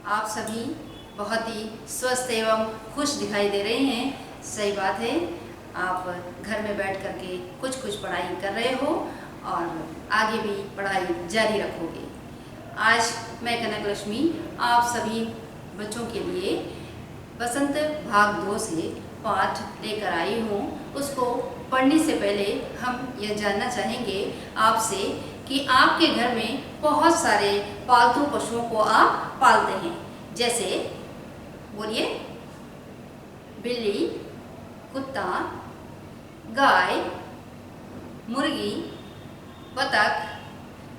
आप सभी बहुत ही स्वस्थ एवं खुश दिखाई दे रहे हैं। सही बात है, आप घर में बैठ करके कुछ पढ़ाई कर रहे हो और आगे भी पढ़ाई जारी रखोगे। आज मैं कनक लक्ष्मी आप सभी बच्चों के लिए बसंत भाग 2 से पाठ लेकर आई हूँ। उसको पढ़ने से पहले हम यह जानना चाहेंगे आपसे कि आपके घर में बहुत सारे पालतू पशुओं को आप पालते हैं। जैसे बोलिए, बिल्ली, कुत्ता, गाय, मुर्गी, बतख,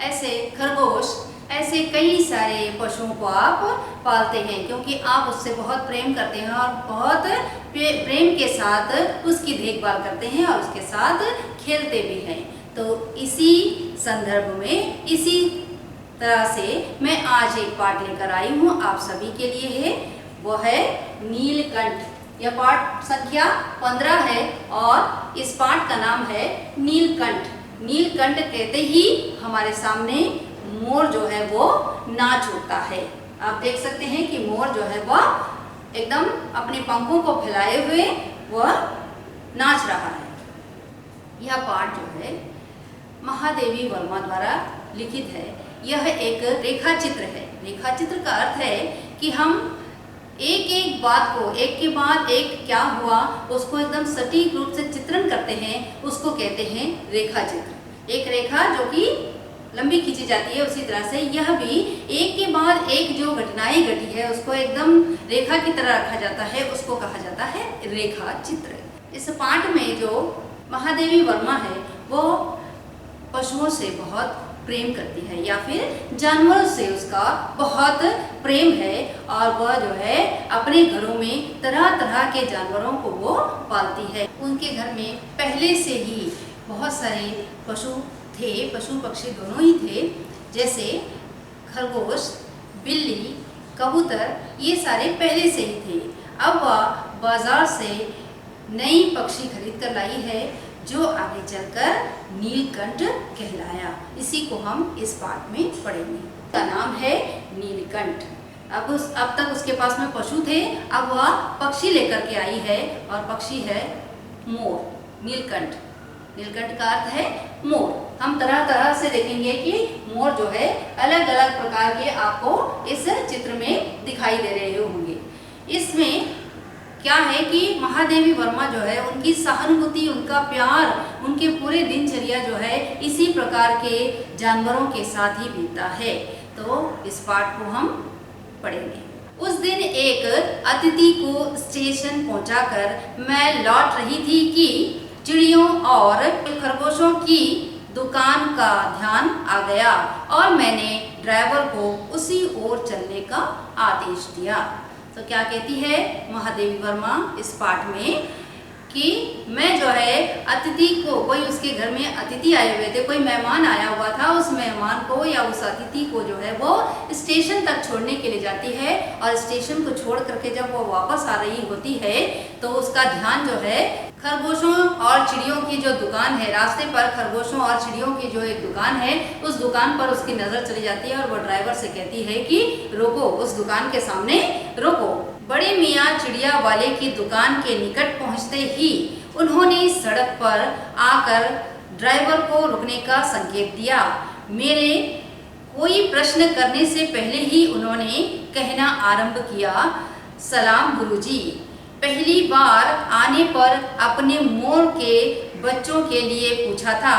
ऐसे खरगोश, ऐसे कई सारे पशुओं को आप पालते हैं क्योंकि आप उससे बहुत प्रेम करते हैं और बहुत प्रेम के साथ उसकी देखभाल करते हैं और उसके साथ खेलते भी हैं। तो इसी संदर्भ में, इसी तरह से मैं आज एक पाठ लेकर आई हूँ आप सभी के लिए है, वो है नीलकंठ। यह पाठ संख्या 15 है और इस पाठ का नाम है नीलकंठ। नीलकंठ कहते ही हमारे सामने मोर जो है वो नाच उठता है। आप देख सकते हैं कि मोर जो है वह एकदम अपने पंखों को फैलाए हुए वह नाच रहा है। यह पाठ जो है महादेवी वर्मा द्वारा लिखित है। यह एक रेखा चित्र है। रेखा चित्र का अर्थ है कि हम एक एक बात को एक के बाद एक क्या हुआ उसको एकदम सटीक रूप से चित्रण करते हैं, उसको कहते हैं रेखा चित्र। एक रेखा जो कि लंबी खींची जाती है, उसी तरह से यह भी एक के बाद एक जो घटनाएं घटी है उसको एकदम रेखा की तरह रखा जाता है, उसको कहा जाता है रेखा चित्र। इस पाठ में जो महादेवी वर्मा है वो पशुओं से बहुत प्रेम करती है या फिर जानवरों से उसका बहुत प्रेम है और वह जो है अपने घरों में तरह तरह के जानवरों को वो पालती है। उनके घर में पहले से ही बहुत सारे पशु थे, पशु पक्षी दोनों ही थे, जैसे खरगोश, बिल्ली, कबूतर, ये सारे पहले से ही थे। अब वह बाजार से नई पक्षी खरीद कर लाई है जो आगे चलकर नीलकंठ कहलाया। इसी को हम इस पाठ में पढ़ेंगे। उसका नाम है नीलकंठ। अब तक उसके पास में पशु थे, अब वह पक्षी लेकर के आई है और पक्षी है मोर, नीलकंठ। नीलकंठ का अर्थ है मोर। हम तरह तरह से देखेंगे कि मोर जो है अलग अलग प्रकार के आपको इस चित्र में दिखाई दे रहे होंगे। इसमें क्या है कि महादेवी वर्मा जो है उनकी सहानुभूति, उनका प्यार, उनके पूरे दिनचर्या जो है इसी प्रकार के जानवरों के साथ ही बीतता है। तो इस पाठ को हम पढ़ेंगे। उस दिन एक अतिथि को स्टेशन पहुंचाकर मैं लौट रही थी कि चिड़ियों और खरगोशों की दुकान का ध्यान आ गया और मैंने ड्राइवर को उसी ओर चलने का आदेश दिया। तो क्या कहती है महादेवी वर्मा इस पाठ में कि मैं जो है अतिथि को, कोई उसके घर में अतिथि आए हुए थे, कोई मेहमान आया हुआ था, उस मेहमान को या उस अतिथि को जो है वो स्टेशन तक छोड़ने के लिए जाती है और स्टेशन को छोड़ करके जब वो वापस आ रही होती है तो उसका ध्यान जो है खरगोशों और चिड़ियों की जो दुकान है, रास्ते पर खरगोशों और चिड़ियों की जो एक दुकान है उस दुकान पर उसकी नजर चली जाती है और वो ड्राइवर से कहती है कि रोको, उस दुकान के सामने रोको। बड़े मियाँ चिड़िया वाले की दुकान के निकट पहुंचते ही उन्होंने सड़क पर आकर ड्राइवर को रुकने का संकेत दिया। मेरे कोई प्रश्न करने से पहले ही उन्होंने कहना आरंभ किया, सलाम गुरुजी। पहली बार आने पर अपने मोर के बच्चों के लिए पूछा था।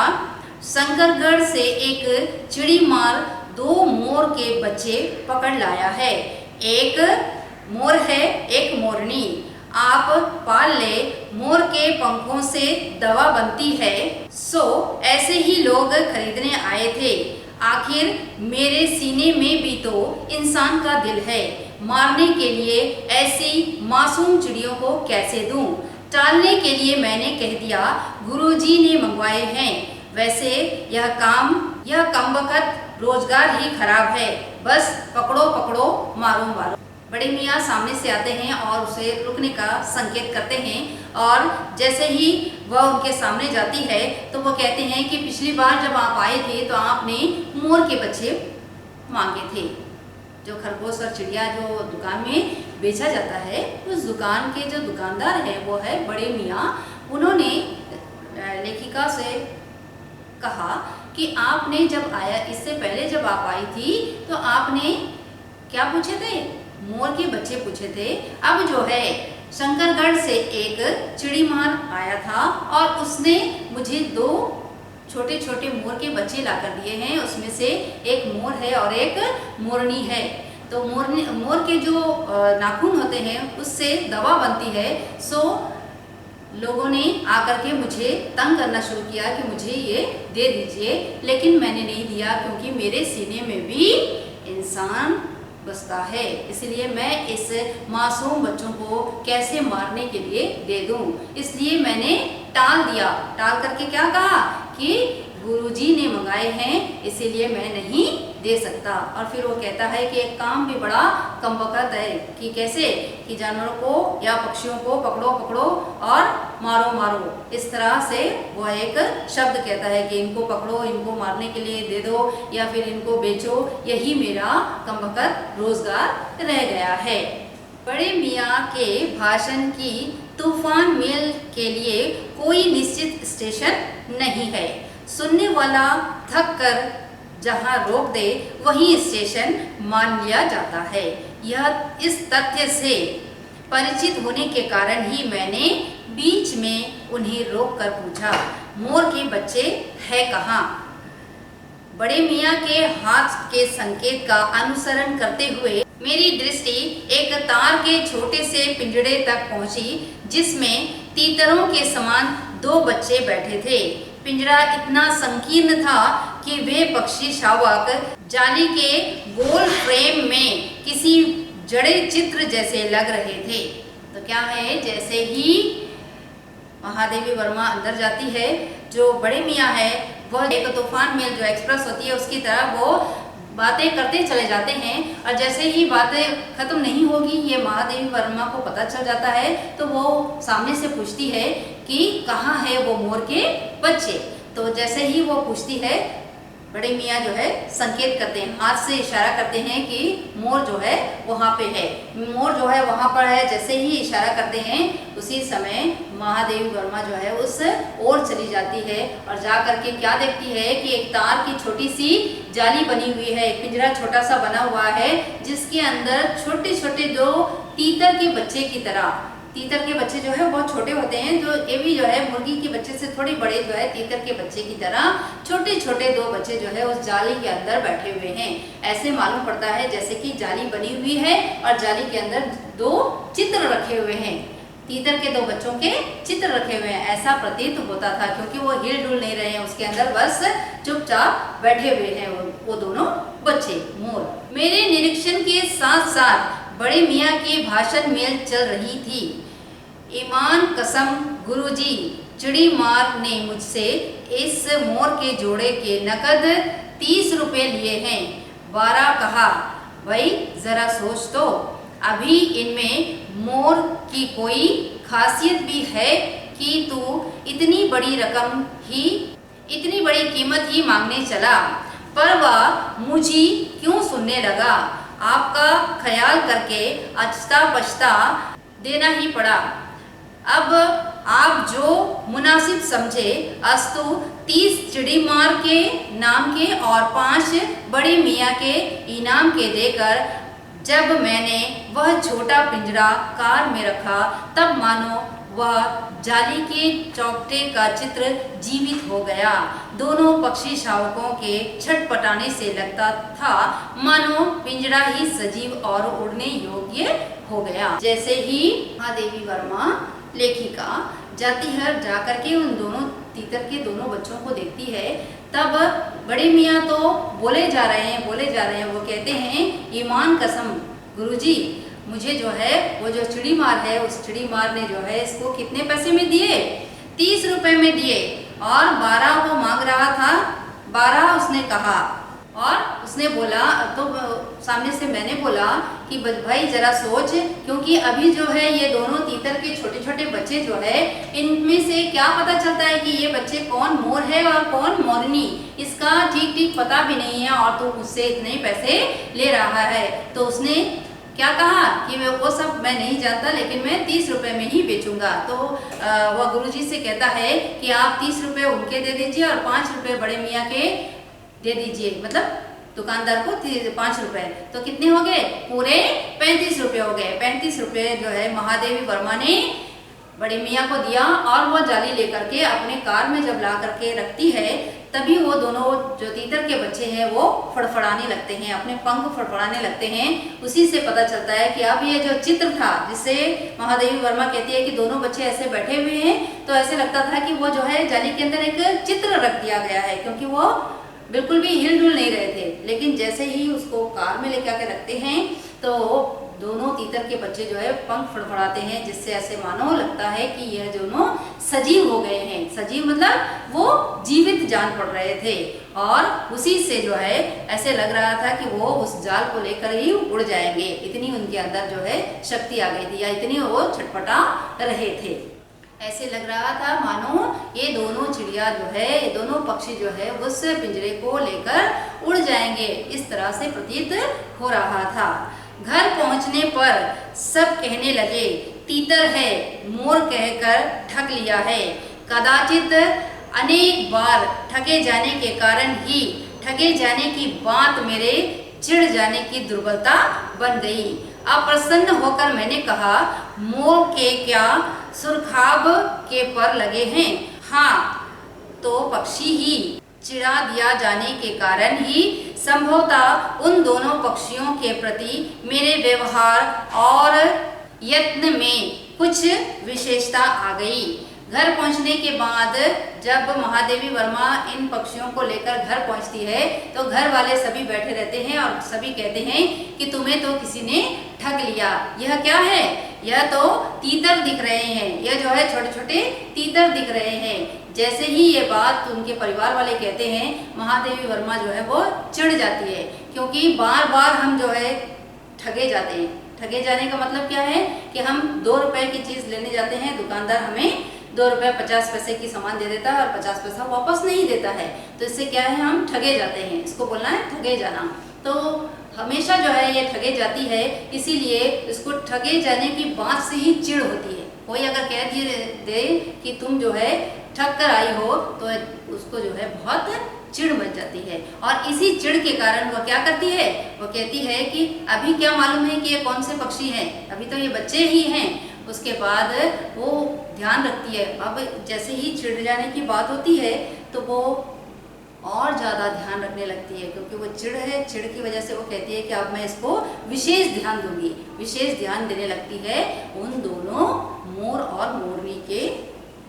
शंकरगढ़ से एक चिड़ीमार 2 मोर के बच्चे पकड़ लाया है। एक मोर है, एक मोरनी। आप पाल ले, मोर के पंखों से दवा बनती है। सो ऐसे ही लोग खरीदने आए थे। आखिर मेरे सीने में भी तो इंसान का दिल है। मारने के लिए ऐसी मासूम चिड़ियों को कैसे दूं? टालने के लिए मैंने कह दिया गुरुजी ने मंगवाए हैं। वैसे यह कमबख्त रोजगार ही खराब है। बस पकड़ो पकड़ो, मारो मारो। बड़े मियाँ सामने से आते हैं और उसे रुकने का संकेत करते हैं और जैसे ही वह उनके सामने जाती है तो वो कहते हैं कि पिछली बार जब आप आए थे तो आपने मोर के बच्चे मांगे थे। जो खरगोश और चिड़िया जो दुकान में बेचा जाता है, उस दुकान के जो दुकानदार है वो है बड़े मियाँ। उन्होंने लेखिका से कहा कि आपने जब आया, इससे पहले जब आप आई थी तो आपने क्या पूछे थे? मोर के बच्चे पूछे थे। अब जो है शंकरगढ़ से एक चिड़ीमार आया था और उसने मुझे 2 छोटे छोटे मोर के बच्चे ला कर दिए हैं। उसमें से एक मोर है और एक मोरनी है। तो मोर के जो नाखून होते हैं उससे दवा बनती है। सो लोगों ने आकर के मुझे तंग करना शुरू किया कि मुझे ये दे दीजिए, लेकिन मैंने नहीं दिया क्योंकि मेरे सीने में भी इंसान बसता है, इसलिए मैं इस मासूम बच्चों को कैसे मारने के लिए दे दूं। इसलिए मैंने टाल दिया। टाल करके क्या कहा कि गुरुजी ने मंगाए हैं, इसीलिए मैं नहीं दे सकता। और फिर वो कहता है कि एक काम भी बड़ा कमबख्त है कि कैसे कि जानवरों को या पक्षियों को पकड़ो पकड़ो और मारो मारो, इस तरह से वो एक शब्द कहता है कि इनको पकड़ो, इनको मारने के लिए दे दो या फिर इनको बेचो। यही मेरा कमबख्त रोजगार रह गया है। बड़े मियाँ के भाषण की तूफान मेल के लिए कोई निश्चित स्टेशन नहीं है। सुनने वाला थक कर जहाँ रोक दे वहीं स्टेशन मान लिया जाता है। यह इस तथ्य से परिचित होने के कारण ही मैंने बीच में उन्हें रोक कर पूछा, मोर के बच्चे है कहाँ? बड़े मियाँ के हाथ के संकेत का अनुसरण करते हुए मेरी दृष्टि एक तार के छोटे से पिंजड़े तक पहुंची, जिसमें तीतरों के समान 2 बच्चे बैठे थे। पिंजरा इतना संकीर्ण था कि वे पक्षी शावक जाली के गोल फ्रेम में किसी जड़े चित्र जैसे लग रहे थे। तो क्या है, जैसे ही महादेवी वर्मा अंदर जाती है, जो बड़े मियाँ है वह एक तूफान मेल जो एक्सप्रेस होती है उसकी तरह वो बातें करते चले जाते हैं। और जैसे ही बातें खत्म नहीं होगी ये महादेवी वर्मा को पता चल जाता है, तो वो सामने से पूछती है कि कहाँ है वो मोर के बच्चे। तो जैसे ही वो पूछती है, बड़े मियाँ जो है संकेत करते हैं, हाथ से इशारा करते हैं कि मोर जो है वहाँ पे है, मोर जो है वहाँ पर है। जैसे ही इशारा करते हैं उसी समय महादेवी वर्मा जो है उस ओर चली जाती है और जा करके क्या देखती है कि एक तार की छोटी सी जाली बनी हुई है, एक पिंजरा छोटा सा बना हुआ है, जिसके अंदर छोटे छोटे 2 तीतर के बच्चे की तरह, तीतर के बच्चे जो है बहुत छोटे होते हैं, जो ये भी जो है मुर्गी के बच्चे से थोड़ी बड़े जो है तीतर के बच्चे की तरह छोटे छोटे 2 बच्चे जो है उस जाली के अंदर बैठे हुए हैं। ऐसे मालूम पड़ता है जैसे कि जाली बनी हुई है और जाली के अंदर 2 चित्र रखे हुए हैं, तीतर के 2 बच्चों के चित्र रखे हुए हैं। ऐसा प्रतीत होता था क्योंकि वो हिल डुल नहीं रहे हैं, उसके अंदर बस चुपचाप बैठे हुए हैं वो दोनों बच्चे मोर। मेरे निरीक्षण के साथ साथ बड़े मियाँ की भाषण मेल चल रही थी। ईमान कसम गुरुजी, चिड़ीमार ने मुझसे इस मोर के जोड़े के नकद 30 रुपए लिए हैं। 12 कहा, भाई जरा सोच तो, अभी इनमें मोर की कोई खासियत भी है कि तू इतनी बड़ी रकम ही, इतनी बड़ी कीमत ही मांगने चला? पर वह मुझे क्यों सुनने लगा? आपका ख्याल करके अचता पछता देना ही पड़ा। अब आप जो मुनासिब समझे, अस्तु 30 चिड़ीमार के नाम के और 5 बड़े मियाँ के इनाम के देकर जब मैंने वह छोटा पिंजरा कार में रखा, तब मानो वह जाली के चौकटे का चित्र जीवित हो गया। दोनों पक्षी शावकों के छटपटाने से लगता था मानो पिंजरा ही सजीव और उड़ने योग्य हो गया। जैसे ही महादेवी वर्मा लेखिका जाती है, जाकर के उन दोनों तीतर के दोनों बच्चों को देखती है, तब बड़े मियाँ तो बोले जा रहे हैं। वो कहते हैं, ईमान कसम गुरुजी, मुझे जो है वो जो चिड़ीमार है, उस चिड़ीमार ने जो है इसको कितने पैसे में दिए? 30 रुपए में दिए। और 12 वो मांग रहा था, 12 उसने कहा और उसने बोला, तो सामने से मैंने बोला कि भाई जरा सोच, क्योंकि अभी जो है ये दोनों तीतर के छोटे छोटे बच्चे जो है, इनमें से क्या पता चलता है कि ये बच्चे कौन मोर है और कौन मोरनी, इसका ठीक ठीक पता भी नहीं है, और तो उससे इतने पैसे ले रहा है। तो उसने क्या कहा कि वो सब मैं नहीं जानता, लेकिन मैं 30 रुपए में ही बेचूंगा। तो वह गुरुजी से कहता है कि आप 30 रुपए उनके दे दीजिए और 5 रुपए बड़े मियाँ के दे दीजिए, मतलब दुकानदार को 5 रुपए, तो कितने हो गए? पूरे 35 रुपए हो गए। 35 रुपए जो है महादेवी वर्मा ने बड़े मियाँ को दिया, और वो जाली लेकर के अपने कार में जब ला करके रखती है, तभी वो दोनों जो तीतर के बच्चे हैं वो फड़फड़ाने लगते हैं, अपने पंख फड़फड़ाने लगते हैं। उसी से पता चलता है कि अब ये जो चित्र था, जिससे महादेवी वर्मा कहती है कि दोनों बच्चे ऐसे बैठे हुए हैं, तो ऐसे लगता था कि वो जो है जाली के अंदर एक चित्र रख दिया गया है, क्योंकि वो बिल्कुल भी हिल डुल नहीं रहे थे। लेकिन जैसे ही उसको कार में लेकर के रखते हैं, तो दोनों तीतर के बच्चे जो है पंख फड़फड़ाते हैं, जिससे ऐसे मानो लगता है कि यह दोनों सजीव हो गए हैं। सजीव मतलब वो जीवित जान पड़ रहे थे, और उसी से जो है ऐसे लग रहा था कि वो उस जाल को लेकर ही उड़ जाएंगे, इतनी उनके अंदर जो है शक्ति आ गई थी, या इतनी वो छटपटा रहे थे। ऐसे लग रहा था मानो ये दोनों चिड़िया जो है, ये दोनों पक्षी जो है उस पिंजरे को लेकर उड़ जाएंगे, इस तरह से प्रतीत हो रहा था। घर पहुंचने पर सब कहने लगे, तीतर है, मोर कहकर ठग लिया है। कदाचित अनेक बार ठगे जाने के कारण ही ठगे जाने की बात मेरे चिढ़ जाने की दुर्बलता बन गई। अप्रसन्न होकर मैंने कहा, मोर के क्या सुरखाब के पर लगे हैं? हाँ, तो पक्षी ही चिढ़ा दिया जाने के कारण ही संभवतः उन दोनों पक्षियों के प्रति मेरे व्यवहार और यत्न में कुछ विशेषता आ गई। घर पहुंचने के बाद जब महादेवी वर्मा इन पक्षियों को लेकर घर पहुंचती है, तो घर वाले सभी बैठे रहते हैं और सभी कहते हैं कि तुम्हें तो किसी ने ठग लिया। यह क्या है? यह तो तीतर दिख रहे हैं, यह जो है छोटे छोटे तीतर दिख रहे हैं। जैसे ही ये बात उनके परिवार वाले कहते हैं, महादेवी वर्मा जो है वो चिढ़ जाती है, क्योंकि बार बार हम जो है ठगे जाते हैं। ठगे जाने का मतलब क्या है कि हम 2 रुपए की चीज़ लेने जाते हैं, दुकानदार हमें 2 रुपए 50 पैसे की सामान दे देता है और 50 पैसा वापस नहीं देता है, तो इससे क्या है, हम ठगे जाते हैं। इसको बोलना है ठगे जाना। तो हमेशा जो है ये ठगे जाती है, इसीलिए इसको ठगे जाने की बात से ही चिढ़ होती है। कोई अगर कह दे कि तुम जो है ठग कर आई हो, तो उसको जो है बहुत चिढ़ मच जाती है, और इसी चिढ़ के कारण वह क्या करती है, वो कहती है कि अभी क्या मालूम है कि ये कौन से पक्षी हैं, अभी तो ये बच्चे ही हैं। उसके बाद वो ध्यान रखती है। अब जैसे ही चिढ़ जाने की बात होती है, तो वो और ज़्यादा ध्यान रखने लगती है, क्योंकि वो चिढ़ है, चिढ़ की वजह से वो कहती है कि अब मैं इसको विशेष ध्यान दूंगी। विशेष ध्यान देने लगती है उन दोनों मोर और मोरनी के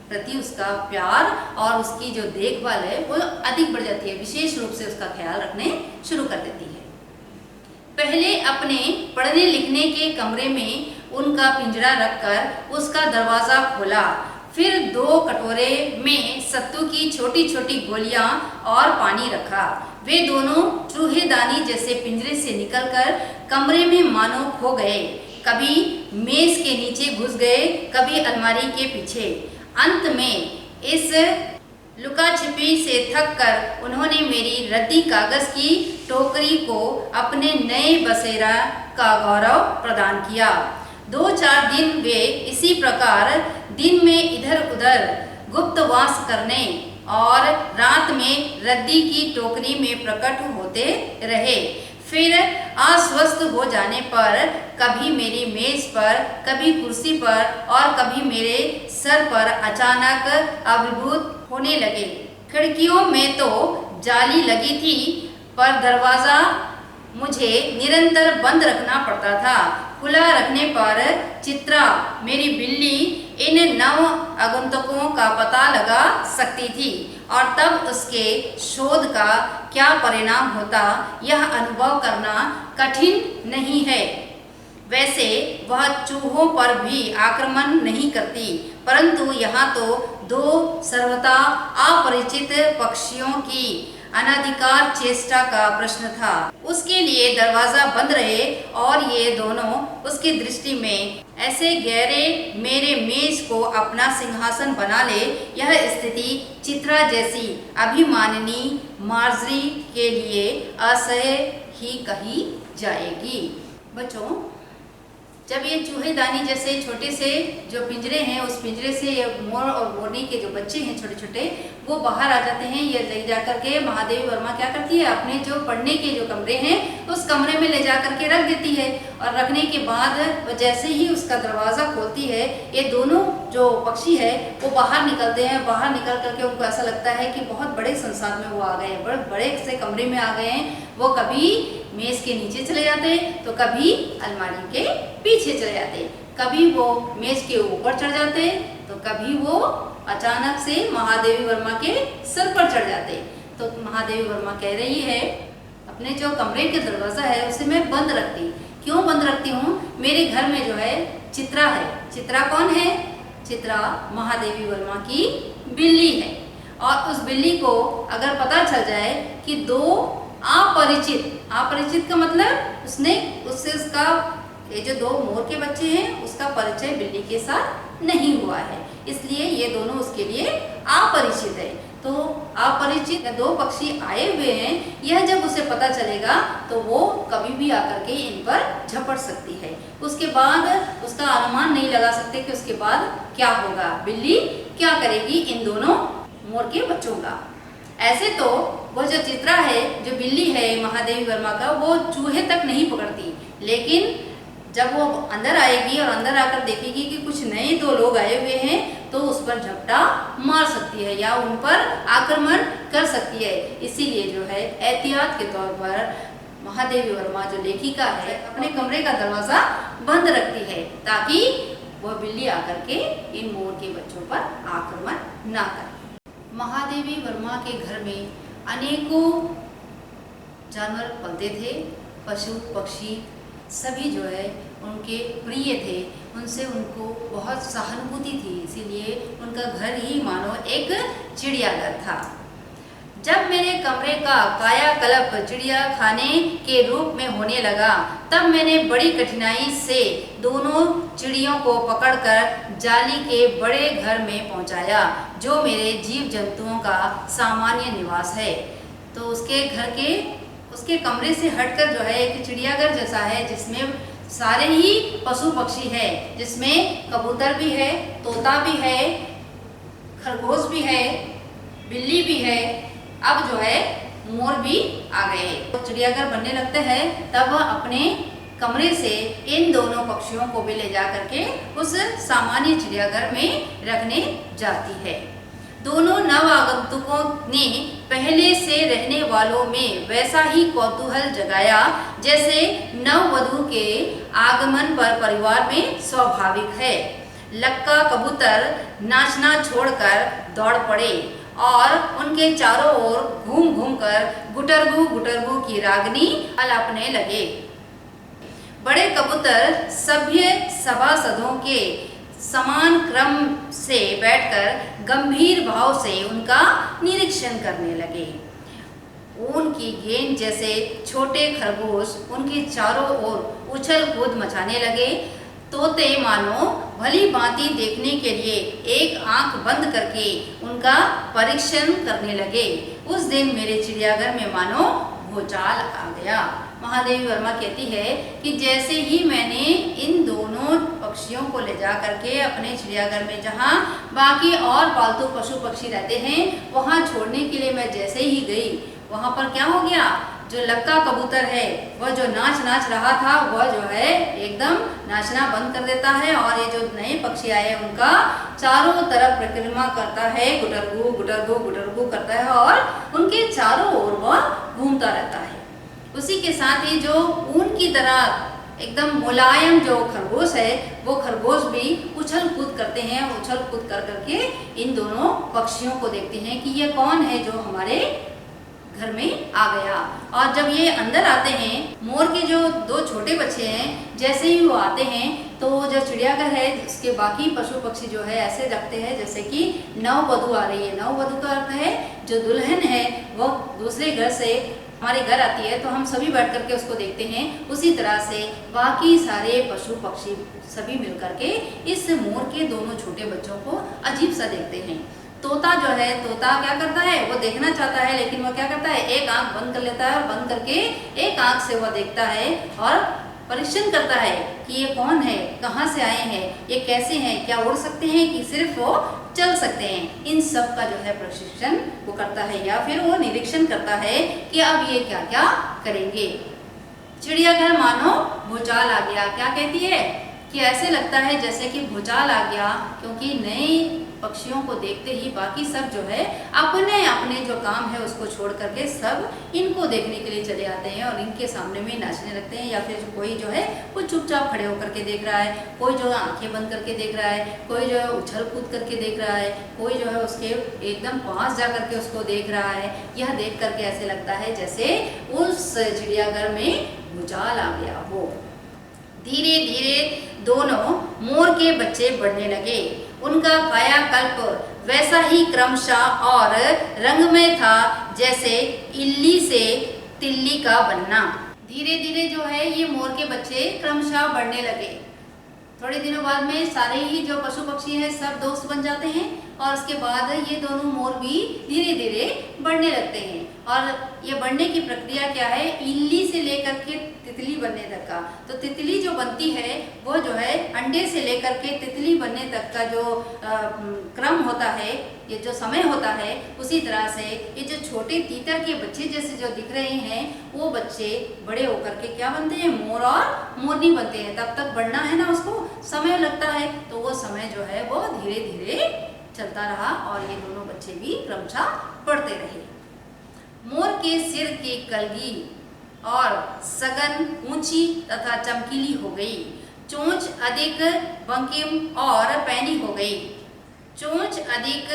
प्रति। उसका प्यार और उसकी जो देखभाल है वो अधिक बढ़ जाती है, विशेष रूप से उसका ख्याल रखने शुरू कर देती है। पहले अपने पढ़ने लिखने के कमरे में उनका पिंजरा रखकर उसका दरवाज़ा खोला, फिर 2 कटोरे में सत्तू की छोटी छोटी गोलियां और पानी रखा। वे दोनों चूहेदानी जैसे पिंजरे से निकलकर कमरे में मानो खो गए, कभी मेज के नीचे घुस गए, कभी अलमारी के पीछे। अंत में इस लुका छिपी से थक कर उन्होंने मेरी रद्दी कागज की टोकरी को अपने नए बसेरा का गौरव प्रदान किया। 2-4 दिन वे इसी प्रकार दिन में इधर उधर गुप्तवास करने और रात में रद्दी की टोकरी में प्रकट होते रहे। फिर अस्वस्थ हो जाने पर कभी मेरी मेज पर, कभी कुर्सी पर और कभी मेरे सर पर अचानक आविर्भूत होने लगे। खिड़कियों में तो जाली लगी थी, पर दरवाज़ा मुझे निरंतर बंद रखना पड़ता था। खुला रखने पर चित्रा, मेरी बिल्ली, इन नव आगंतुकों का पता लगा सकती थी, और तब उसके शोध का क्या परिणाम होता यह अनुभव करना कठिन नहीं है। वैसे वह चूहों पर भी आक्रमण नहीं करती, परंतु यहाँ तो 2 सर्वथा अपरिचित पक्षियों की अनाधिकार चेष्टा का प्रश्न था। उसके लिए दरवाजा बंद रहे और ये दोनों उसकी दृष्टि में ऐसे गहरे मेरे मेज को अपना सिंहासन बना ले। यह स्थिति चित्रा जैसी अभिमानिनी मार्जरी के लिए असह्य ही कही जाएगी। बच्चों, जब ये चूहेदानी जैसे छोटे से जो पिंजरे हैं, उस पिंजरे से ये मोर और मोरनी के जो बच्चे हैं छोटे छोटे, वो बाहर आ जाते हैं। ये ले जा करके महादेवी वर्मा क्या करती है, अपने जो पढ़ने के जो कमरे हैं उस कमरे में ले जा करके रख देती है। और रखने के बाद वो जैसे ही उसका दरवाज़ा खोलती है, ये दोनों जो पक्षी है वो बाहर निकलते हैं। बाहर निकल करके उनको ऐसा लगता है कि बहुत बड़े संसार में वो आ गए हैं, बड़े बड़े से कमरे में आ गए हैं। वो कभी मेज़ के नीचे चले जाते, तो कभी अलमारी के पीछे चले जाते, कभी वो मेज़ के ऊपर चढ़ जाते, तो कभी वो अचानक से महादेवी वर्मा के सिर पर चढ़ जाते। तो महादेवी वर्मा कह रही है, अपने जो कमरे के दरवाज़ा है उसे मैं बंद रखती। क्यों बंद रखती हूँ? मेरे घर में जो है चित्रा है। चित्रा कौन है? चित्रा महादेवी वर्मा की बिल्ली है। और उस बिल्ली को अगर पता चल जाए कि दो अपरिचित का मतलब उससे उसका ये जो दो मोर के बच्चे हैं उसका परिचय बिल्ली के साथ नहीं हुआ है, इसलिए ये दोनों उसके लिए अपरिचित है। तो अपरिचित दो पक्षी आए हुए हैं, यह जब उसे पता चलेगा तो वो कभी भी आकर के इन पर झपट सकती है। उसके बाद उसका अनुमान नहीं लगा सकते कि उसके बाद क्या होगा, बिल्ली क्या करेगी इन दोनों मोर के बच्चों का। ऐसे तो वो जो चित्रा है, जो बिल्ली है महादेवी वर्मा का, वो चूहे तक नहीं पकड़ती, लेकिन जब वो अंदर आएगी और अंदर आकर देखेगी कि कुछ नए दो लोग आए हुए हैं, तो उस पर झपटा मार सकती है या उन पर आक्रमण कर सकती है। इसीलिए जो है एहतियात के तौर पर महादेवी वर्मा जो लेखिका है अपने कमरे का दरवाजा बंद रखती है, ताकि वह बिल्ली आकर के इन मोर के बच्चों पर आक्रमण ना करे। महादेवी वर्मा के घर में अनेकों जानवर पलते थे, पशु पक्षी सभी जो है उनके प्रिय थे, उनसे उनको बहुत सहानुभूति थी, इसीलिए उनका घर ही मानो एक चिड़ियाघर था। जब मेरे कमरे का कायाकल्प चिड़ियाखाने के रूप में होने लगा, तब मैंने बड़ी कठिनाई से दोनों चिड़ियों को पकड़कर जाली के बड़े घर में पहुंचाया, जो मेरे जीव जंतुओं का सामान्य निवास है। तो उसके कमरे से हटकर जो है एक चिड़ियाघर जैसा है, जिसमें सारे ही पशु पक्षी है, जिसमें कबूतर भी है, तोता भी है, खरगोश भी है, बिल्ली भी है, अब जो है मोर भी आ गए। तो चिड़ियाघर बनने लगते हैं, तब अपने कमरे से इन दोनों पक्षियों को भी ले जा करके उस सामान्य चिड़ियाघर में रखने जाती है। दोनों नव आगंतुकों ने पहले से रहने वालों में वैसा ही कौतूहल जगाया जैसे नववधू के आगमन पर परिवार में स्वाभाविक है। लक्का कबूतर नाचना छोड़कर दौड़ पड़े और उनके चारों ओर घूम घूम कर गुटरगू गुटरगू की रागनी अलापने लगे। बड़े कबूतर सभ्य सभासदों के समान क्रम से बैठकर गंभीर भाव से उनका निरीक्षण करने लगे। ऊन की गेंद जैसे छोटे खरगोश उनके चारों ओर उछल कूद मचाने लगे। तोते मानो भली भांति देखने के लिए एक आंख बंद करके उनका परीक्षण करने लगे। उस दिन मेरे चिड़ियाघर में मानो भूचाल आ गया। महादेवी वर्मा कहती है कि जैसे ही मैंने इन दोनों पक्षियों को ले जा करके अपने चिड़ियाघर में, जहाँ बाकी और पालतू पशु पक्षी रहते हैं, वहाँ छोड़ने के लिए मैं जैसे ही गई, वहाँ पर क्या हो गया, जो लक्का कबूतर है वह जो नाच रहा था, वह जो है एकदम नाचना बंद कर देता है और ये जो नए पक्षी आए उनका चारों तरफ परिक्रमा करता है, गुटरगू गुटरगू गुटरगू करता है और उनके चारों ओर वह घूमता रहता है। उसी के साथ ही जो ऊन की तरह एकदम मुलायम जो खरगोश है, वो खरगोश भी उछल कूद करते हैं। उछल कूद कर करके इन दोनों पक्षियों को देखते हैं कि ये कौन है जो हमारे घर में आ गया। और जब ये अंदर आते हैं, मोर के जो दो छोटे बच्चे हैं, जैसे ही वो आते हैं तो जो चिड़ियाघर है उसके बाकी पशु पक्षी जो है ऐसे लगते हैं जैसे कि नववधू आ रही है। नववधू का अर्थ है जो दुल्हन है वो दूसरे घर से हमारे घर आती है तो हम सभी बैठ करके उसको देखते हैं। उसी तरह से बाकी सारे पशु पक्षी सभी मिल करके इस मोर के दोनों छोटे बच्चों को अजीब सा देखते हैं। तोता जो है, तोता क्या करता है, वो देखना चाहता है लेकिन वो क्या करता है, एक आंख बंद कर लेता है और बंद करके एक आंख से वो देखता है और परीक्षण करता है कि ये कौन है, कहाँ से आए हैं, ये कैसे हैं, क्या उड़ सकते हैं कि सिर्फ वो चल सकते हैं। इन सब का जो है प्रशिक्षण वो करता है या फिर वो निरीक्षण करता है कि अब ये क्या क्या करेंगे। चिड़ियाघर मानो भूचाल आ गया। क्या कहती है कि ऐसे लगता है जैसे कि भूचाल आ गया, क्योंकि नए पक्षियों को देखते ही बाकी सब जो है अपने अपने जो काम है उसको छोड़ करके सब इनको देखने के लिए चले आते हैं और इनके सामने में नाचने लगते हैं। या फिर कोई जो है वो चुपचाप खड़े होकर के देख रहा है, कोई जो है आंखें बंद करके देख रहा है, कोई जो है उछल कूद करके देख रहा है, कोई जो है उसके एकदम पास जा करके उसको देख रहा है। यह देख करके ऐसे लगता है जैसे उस चिड़ियाघर में भूचाल आ गया हो। धीरे धीरे दोनों मोर के बच्चे बढ़ने लगे। उनका कायाकल्प वैसा ही क्रमशः और रंगमय था जैसे इल्ली से तिल्ली का बनना। धीरे धीरे जो है ये मोर के बच्चे क्रमशः बढ़ने लगे। थोड़े दिनों बाद में सारे ही जो पशु पक्षी हैं सब दोस्त बन जाते हैं और उसके बाद ये दोनों मोर भी धीरे धीरे बढ़ने लगते हैं। और ये बढ़ने की प्रक्रिया क्या है, इल्ली से लेकर के तितली बनने तक का। तो तितली जो बनती है वो जो है अंडे से लेकर के तितली बनने तक का जो क्रम होता है, ये जो समय होता है, उसी तरह से ये जो छोटे तीतर के बच्चे जैसे जो दिख रहे हैं वो बच्चे बड़े होकर के क्या बनते हैं, मोर और मोरनी बनते हैं। तब तक बढ़ना है ना, उसको समय लगता है, तो वो समय जो है वो धीरे धीरे चलता रहा और ये दोनों बच्चे भी क्रमशः बढ़ते रहे। मोर के सिर की कलगी और सघन ऊंची तथा चमकीली हो गई। चोंच अधिक बंकिम और पैनी हो गई। चोंच अधिक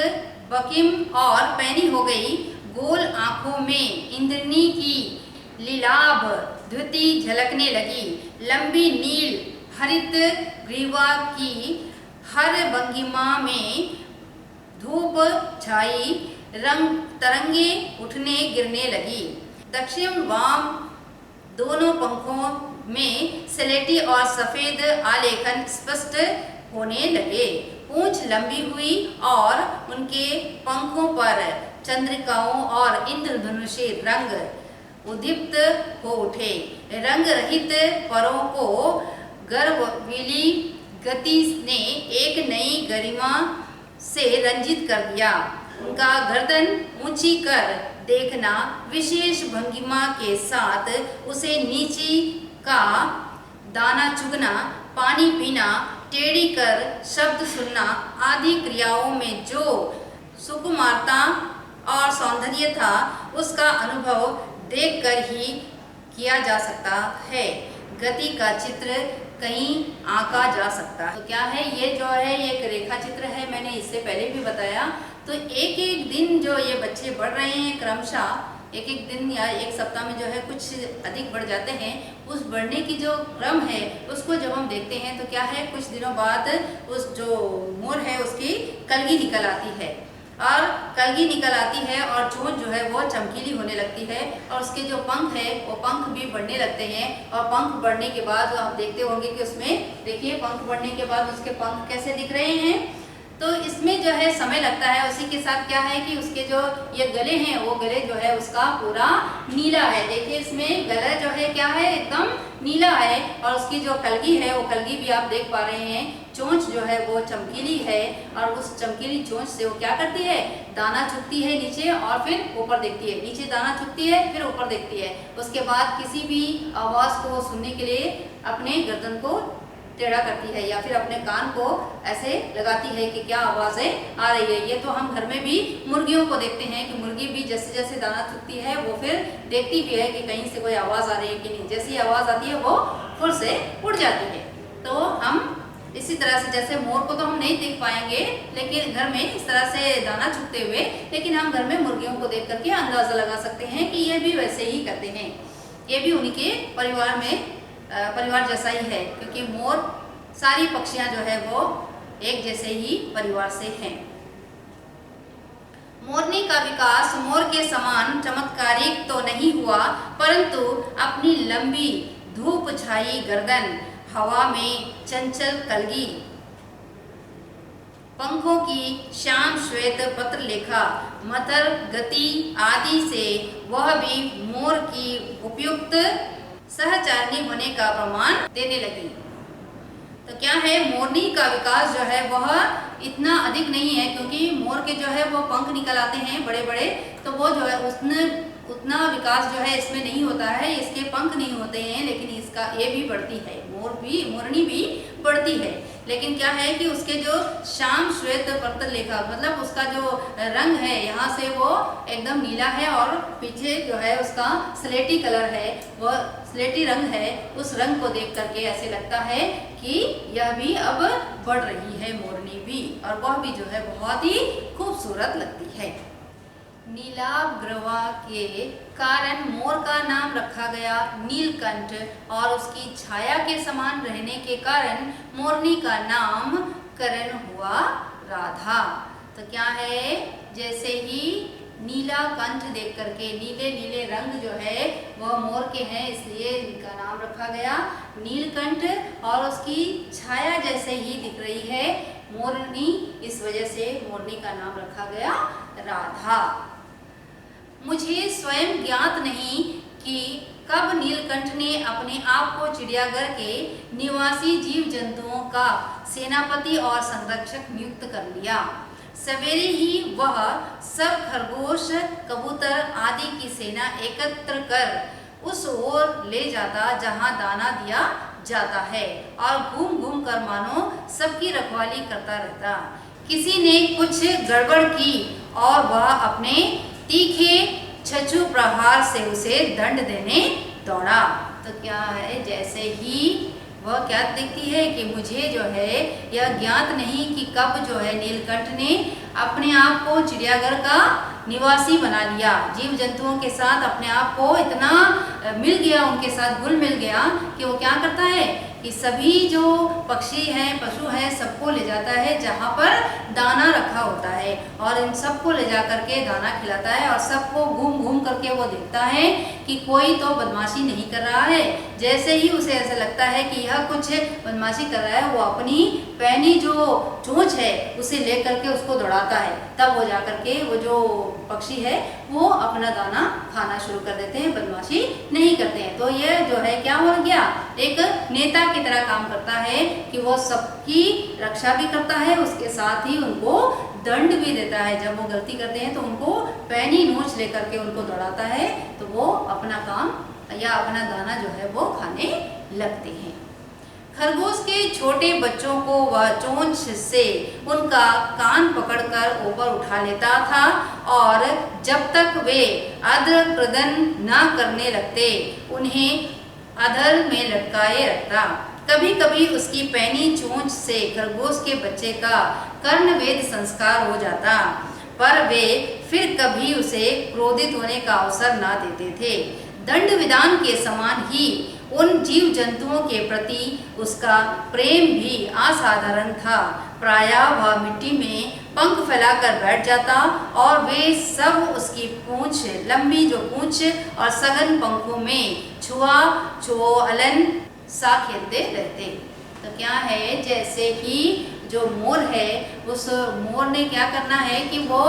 बकिम और पैनी हो गई। गोल आंखों में इंद्रनी की लीलाभ द्युति झलकने लगी। लंबी नील हरित ग्रीवा की हर भंगिमा में धूप छाई, रंग तरंगे उठने गिरने लगी। दक्षिण वाम दोनों पंखों में स्लेटी और सफेद आलेखन स्पष्ट होने लगे। पूंछ लंबी हुई और उनके पंखों पर चंद्रिकाओं और इंद्रधनुषी रंग उद्दीप्त हो उठे। रंग रहित परों को गर्ववीली गति ने एक नई गरिमा से रंजित कर दिया। उनका गर्दन ऊंची कर देखना, विशेष भंगिमा के साथ उसे नीची का दाना चुगना, पानी पीना, टेढ़ी कर शब्द सुनना आदि क्रियाओं में जो सुकुमारता और सौंदर्य था उसका अनुभव देखकर ही किया जा सकता है। गति का चित्र कहीं आंका जा सकता है। तो क्या है ये जो है ये एक रेखा चित्र है, मैंने इससे पहले भी बताया। तो एक एक दिन जो ये बच्चे बढ़ रहे हैं क्रमशः, एक एक दिन या एक सप्ताह में जो है कुछ अधिक बढ़ जाते हैं। उस बढ़ने की जो क्रम है उसको जब हम देखते हैं तो क्या है, कुछ दिनों बाद उस जो मोर है उसकी कलगी निकल आती है और कलगी निकल आती है और चोंच जो है वो चमकीली होने लगती है और उसके जो पंख है वो पंख भी बढ़ने लगते हैं। और पंख बढ़ने के बाद आप देखते होंगे कि उसमें देखिए पंख बढ़ने के बाद उसके पंख कैसे दिख रहे हैं। तो इसमें जो है समय लगता है। उसी के साथ क्या है कि उसके जो ये गले हैं वो गले जो है उसका पूरा नीला है। देखिए इसमें गला जो है क्या है, एकदम नीला है। और उसकी जो कलगी है वो कलगी भी आप देख पा रहे हैं। चोंच जो है वो चमकीली है और उस चमकीली चोंच से वो क्या करती है, दाना चुगती है नीचे और फिर ऊपर देखती है। नीचे दाना चुगती है फिर ऊपर देखती है। उसके बाद किसी भी आवाज़ को सुनने के लिए अपने गर्दन को टेढ़ा करती है या फिर अपने कान को ऐसे लगाती है कि क्या आवाज़ें आ रही है। ये तो हम घर में भी मुर्गियों को देखते हैं कि मुर्गी भी जैसे जैसे दाना चुगती है वो फिर देखती भी है कि कहीं से कोई आवाज़ आ रही है कि नहीं। जैसी आवाज़ आती है वो फुर से उड़ जाती है। तो हम इसी तरह से, जैसे मोर को तो हम नहीं देख पाएंगे लेकिन घर में इस तरह से दाना चुगते हुए, लेकिन हम घर में मुर्गियों को देख करके अंदाजा लगा सकते हैं कि ये भी वैसे ही करते हैं। ये भी उनके परिवार में परिवार जैसा ही है, क्योंकि मोर सारी पक्षियां जो है वो एक जैसे ही परिवार से हैं। मोरनी का विकास मोर के समान चमत्कारिक तो नहीं हुआ, परंतु अपनी लंबी धूप छाई गर्दन, हवा में चंचल कलगी, पंखों की श्याम श्वेत पत्र लेखा, मतर गति आदि से वह भी मोर की उपयुक्त सहचारिणी होने का प्रमाण देने लगी। तो क्या है, मोरनी का विकास जो है वह इतना अधिक नहीं है, क्योंकि मोर के जो है वो पंख निकल आते हैं बड़े बड़े, तो वो जो है उसने उतना विकास जो है इसमें नहीं होता है, इसके पंख नहीं होते हैं, लेकिन इसका ये भी बढ़ती है, मोरनी भी बढ़ती है। लेकिन क्या है कि उसके जो श्याम श्वेत पत्र लेखा, मतलब उसका जो रंग है यहाँ से वो एकदम नीला है, और पीछे जो है उसका स्लेटी कलर है, वह स्लेटी रंग है। उस रंग को देख करके ऐसे लगता है कि यह भी अब बढ़ रही है मोरनी भी, और वह भी जो है बहुत ही खूबसूरत लगती है। नीलाभ के कारण मोर का नाम रखा गया नीलकंठ, और उसकी छाया के समान रहने के कारण मोरनी का नाम करण हुआ राधा। तो क्या है, जैसे ही नीला कंठ देख करके, नीले नीले रंग जो है वह मोर के हैं, इसलिए इनका नाम रखा गया नीलकंठ, और उसकी छाया जैसे ही दिख रही है मोरनी, इस वजह से मोरनी का नाम रखा गया राधा। मुझे स्वयं ज्ञात नहीं कि कब नीलकंठ ने अपने आप को चिड़ियाघर के निवासी जीव जंतुओं का सेनापति और संरक्षक नियुक्त कर लिया। सवेरे ही वह सब खरगोश, कबूतर आदि की सेना एकत्र कर उस ओर ले जाता जहां दाना दिया जाता है, और घूम घूम कर मानो सबकी रखवाली करता रहता। किसी ने कुछ गड़बड़ की और वह अपने तीखे छछु प्रहार से उसे दंड देने दौड़ा। तो क्या है, जैसे ही वह क्या देखती है कि मुझे जो है यह ज्ञात नहीं कि कब जो है नीलकंठ ने अपने आप को चिड़ियाघर का निवासी बना लिया, जीव जंतुओं के साथ अपने आप को इतना मिल गया, उनके साथ घुल मिल गया कि वो क्या करता है कि सभी जो पक्षी हैं, पशु हैं, सबको ले जाता है जहाँ पर दाना रखा होता है, और इन सबको ले जा करके दाना खिलाता है, और सबको घूम घूम करके वो देखता है कि कोई तो बदमाशी नहीं कर रहा है। जैसे ही उसे ऐसा लगता है कि यह कुछ बदमाशी कर रहा है, वो अपनी पैनी जो चोंच है उसे ले करके उसको दौड़ाता है, तब वो जा करके वो जो पक्षी है वो अपना दाना खाना शुरू कर देते हैं, बदमाशी नहीं करते हैं। तो ये जो है क्या हो गया, एक नेता की तरह काम करता है कि वो सबकी रक्षा भी करता है, उसके साथ ही उनको दंड भी देता है। जब वो गलती करते हैं तो उनको पैनी नोच लेकर के उनको दौड़ाता है, तो वो अपना काम या अपना दाना जो है वो खाने लगते हैं। खरगोश के छोटे बच्चों को वह चोंच से उनका कान पकड़कर ऊपर उठा लेता था, और जब तक वे अधर प्रदन न करने लगते उन्हें अधर में लटकाए रखता। कभी कभी उसकी पैनी चोंच से खरगोश के बच्चे का कर्णवेद संस्कार हो जाता, पर वे फिर कभी उसे क्रोधित होने का अवसर न देते थे। दंड विधान के समान ही उन जीव जंतुओं के प्रति उसका प्रेम भी असाधारण था। प्रायः वह मिट्टी में पंख फैलाकर बैठ जाता, और वे सब उसकी पूंछ, लंबी जो पूंछ और सघन पंखों में छुआलन सा खेलते रहते। तो क्या है, जैसे ही जो मोर है, उस मोर ने क्या करना है कि वो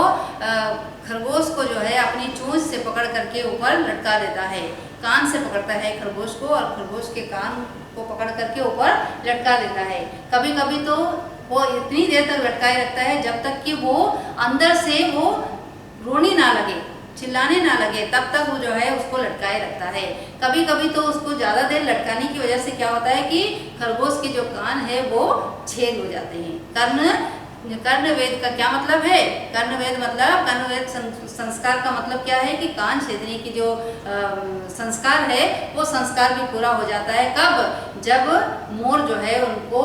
खरगोश को जो है अपनी चोंच से पकड़ करके ऊपर लटका देता है, कान से पकड़ता है खरगोश को, और खरगोश के कान को पकड़ करके ऊपर लटका देता है। कभी कभी तो वो इतनी देर तक लटकाए रखता है जब तक कि वो अंदर से वो रोने ना लगे, चिल्लाने ना लगे, तब तक वो जो है उसको लटकाए रखता है। कभी कभी तो उसको ज़्यादा देर लटकाने की वजह से क्या होता है कि खरगोश के जो कान है वो छेद हो जाते हैं। कर्णवेद का क्या मतलब है, कर्णवेद संस्कार का मतलब क्या है कि कान छेदने की जो संस्कार है वो संस्कार भी पूरा हो जाता है। कब, जब मोर जो है उनको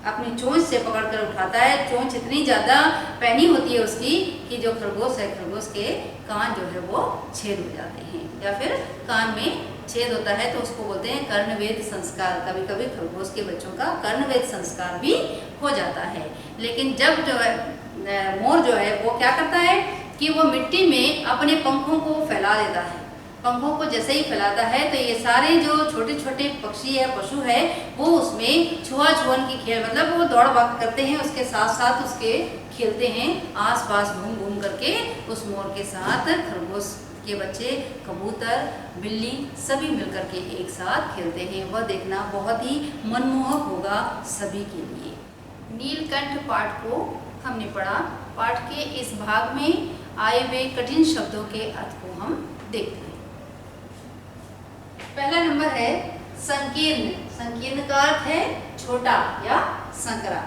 अपनी चोंच से पकड़कर उठाता है। चोंच इतनी ज़्यादा पैनी होती है उसकी कि जो खरगोश है, खरगोश के कान जो है वो छेद हो जाते हैं, या फिर कान में छेद होता है तो उसको बोलते हैं कर्णवेध संस्कार। कभी कभी खरगोश के बच्चों का कर्णवेध संस्कार भी हो जाता है। लेकिन जब जो है मोर जो है वो क्या करता है कि वो मिट्टी में अपने पंखों को फैला देता है। पंखों को जैसे ही फैलाता है तो ये सारे जो छोटे छोटे पक्षी है, पशु है, वो उसमें छुआ छुअन की खेल, मतलब वो दौड़ भाग करते हैं, उसके साथ साथ उसके खेलते हैं, आस पास घूम घूम करके उस मोर के साथ खरगोश के बच्चे, कबूतर, बिल्ली सभी मिलकर के एक साथ खेलते हैं। वह देखना बहुत ही मनमोहक होगा सभी के लिए। नीलकंठ पाठ को हमने पढ़ा। पाठ के इस भाग में आए हुए कठिन शब्दों के अर्थ को हम देखते हैं। पहला नंबर है संकीर्ण। संकीर्ण का अर्थ है छोटा या संकरा।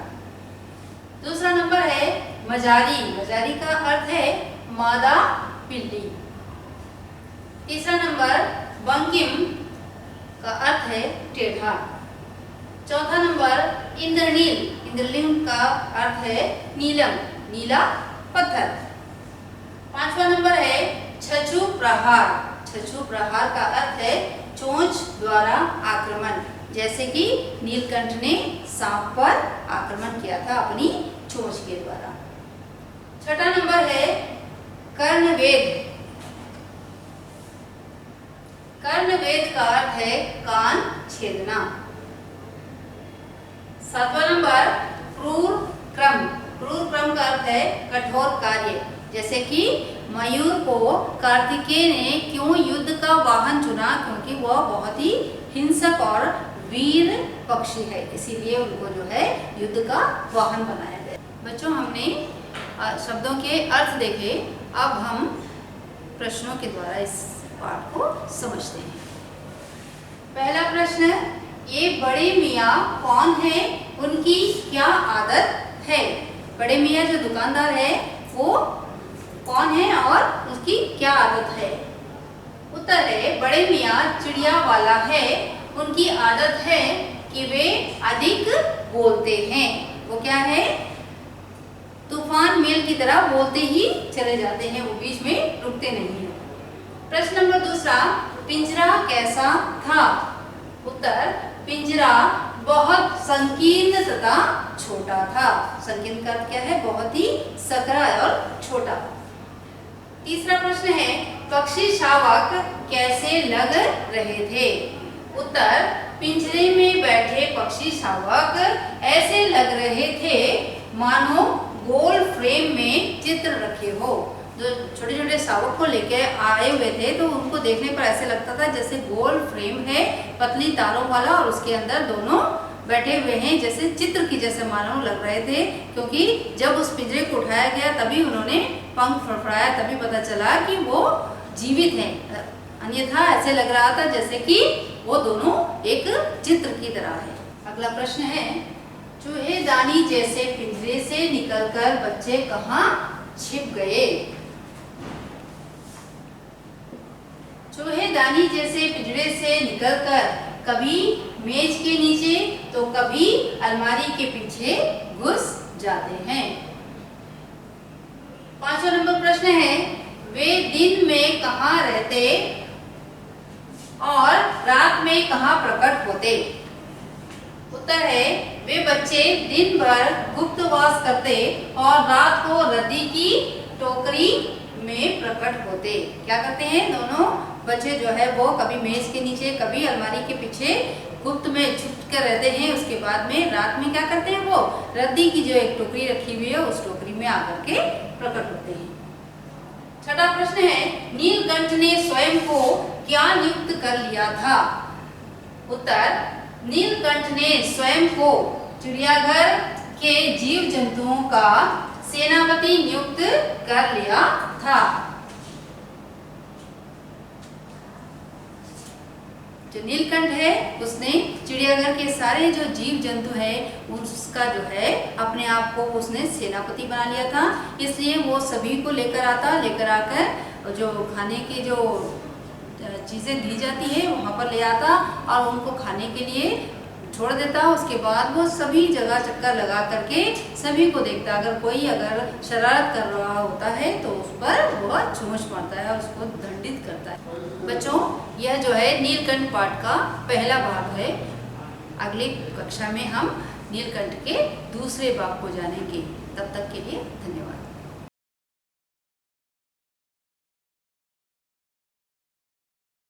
दूसरा नंबर है मजारी। मजारी का अर्थ है मादा पिल्ली। तीसरा नंबर बंकिम का अर्थ है टेढ़ा। चौथा नंबर इंद्रनील। इंद्रनील का अर्थ है नीलम, नीला पत्थर। पांचवा नंबर है छछु प्रहार। छछु प्रहार का अर्थ है चोंच द्वारा आक्रमण, जैसे कि नीलकंठ ने सांप पर आक्रमण किया था अपनी चोंच के द्वारा। छठा नंबर है कर्णवेध। कर्णवेध का अर्थ है कान छेदना। सातवां नंबर क्रूर क्रम। क्रूर क्रम का अर्थ है कठोर कार्य, जैसे कि मयूर को कार्तिकेय ने क्यों युद्ध का वाहन चुना, क्योंकि वह बहुत ही हिंसक और वीर पक्षी है, इसीलिए उनको जो है युद्ध का वाहन बनाया गया। बच्चों, हमने शब्दों के अर्थ देखे। अब हम प्रश्नों के द्वारा इस पाठ को समझते हैं। पहला प्रश्न, ये बड़े मियाँ कौन है, उनकी क्या आदत है? बड़े मियाँ जो दुकानदार है वो कौन है और उसकी क्या आदत है? उत्तर है बड़े मियाँ चिड़िया वाला है। उनकी आदत है कि वे अधिक बोलते हैं। वो क्या है? तूफान मेल की तरह बोलते ही चले जाते हैं, वो बीच में रुकते नहीं है। प्रश्न नंबर दूसरा, पिंजरा कैसा था? उत्तर, पिंजरा बहुत संकीर्ण तथा छोटा था। संकीर्ण का अर्थ क्या है? बहुत ही सकरा और छोटा। तीसरा प्रश्न है, पक्षी शावक कैसे लग रहे थे? उत्तर, पिंजरे में बैठे पक्षी शावक ऐसे लग रहे थे मानो गोल फ्रेम में चित्र रखे हो। जो छोटे छोटे शावक को लेके आए हुए थे तो उनको देखने पर ऐसे लगता था जैसे गोल फ्रेम है पतली तारों वाला, और उसके अंदर दोनों बैठे हुए हैं, जैसे चित्र की जैसे मानो लग रहे थे। क्योंकि जब उस पिंजरे को उठाया गया तभी उन्होंने पंख फड़फड़ाया, तभी पता चला कि वो जीवित हैं। अन्यथा ऐसे लग रहा था जैसे कि वो दोनों एक चित्र की तरह है। अगला प्रश्न है, चूहेदानी जैसे पिंजरे से निकलकर बच्चे कहाँ छिप गए? चूहेदानी जैसे पिंजरे से निकलकर कभी मेज के नीचे तो कभी अलमारी के पीछे घुस जाते हैं। पांचवा नंबर प्रश्न है, वे दिन में कहाँ रहते और रात में कहाँ प्रकट होते? उत्तर है, वे बच्चे दिन भर गुप्तवास करते और रात को रद्दी की टोकरी में प्रकट होते। क्या करते हैं? दोनों बच्चे जो है वो कभी मेज के नीचे कभी अलमारी के पीछे गुप्त में छुप कर रहते हैं। उसके बाद में रात में क्या करते हैं? वो रद्दी की जो एक टोकरी रखी हुई है उस टोकरी में आकर के प्रकट होते हैं। छठा प्रश्न है, नीलकंठ ने स्वयं को क्या नियुक्त कर लिया था? उत्तर, नीलकंठ ने स्वयं को चिड़ियाघर के जीव जंतुओं का सेनापति नियुक्त कर लिया था। जो नीलकंठ है उसने चिड़ियाघर के सारे जो जीव जंतु है उसका जो है अपने आप को उसने सेनापति बना लिया था। इसलिए वो सभी को लेकर आकर जो खाने की जो चीज़ें दी जाती है वहाँ पर ले आता और उनको खाने के लिए छोड़ देता, उसके बाद वो सभी जगह चक्कर लगा करके सभी को देखता। अगर शरारत कर रहा होता है तो उस पर वह चोंच मारता है और उसको दंडित करता है। बच्चों, यह जो है नीलकंठ पाठ का पहला भाग है। अगली कक्षा में हम नीलकंठ के दूसरे भाग को जानेंगे। तब तक के लिए धन्यवाद।